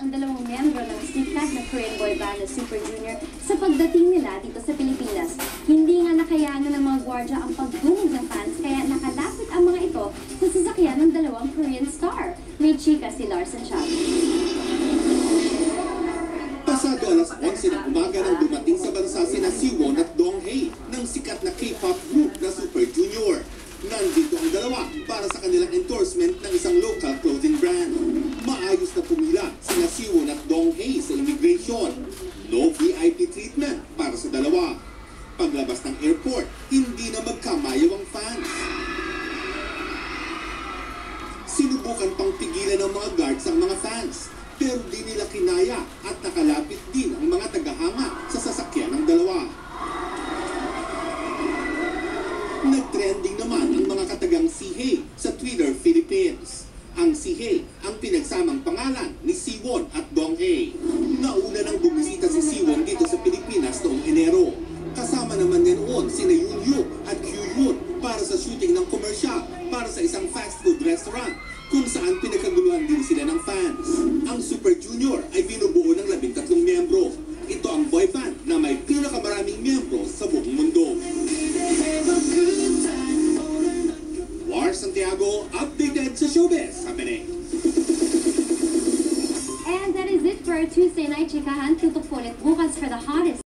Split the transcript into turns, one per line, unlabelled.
ang dalawang miyembro ng sikat na Korean boy band na Super Junior sa pagdating nila dito sa Pilipinas. Hindi nga nakayanan ng mga gwardya ang pagdungog ng fans kaya nakalapit ang mga ito sa sasakyan ng dalawang Korean star. May chika si Larson Chavez.
Pasado alas 11 ng umaga nang dumating sa bansa sina Siwon at Donghae ng sikat na K-pop group na Super Junior. Nandito ang dalawa para sa kanilang endorsement ng isang local clothing brand. Maayos na pumila sina Siwon at Donghae sa immigration. No VIP treatment para sa dalawa. Paglabas ng airport, hindi na magkamayaw ang fans. Sinubukan pang pigilan ng mga guards ang mga fans, pero di nila kinaya at nakalapit din ang mga tagahanga sa sasakyan ng dalawa. Nag-trending naman ang mga katagang Sihae sa Twitter Philippines. Ang Sihae ang pinagsamang pangalan ni Siwon at Donghae. Nauna nang bumisita si Siwon dito sa Pilipinas noong Enero. Kasama naman niya noon sina Yoonhyuk at Kyuhyun para sa shooting ng komersyal para sa isang fast food restaurant kung saan pinagkaguluhan din sila ng fans. Ang Super Junior ay binubuo ng 13 miyembro. Ito ang boy band na may pinakamaraming miyembro sa buong mundo. War Santiago, updated sa showbiz happening.
And that is it for our Tuesday night chikahan. Tutok po ulit bukas for the hottest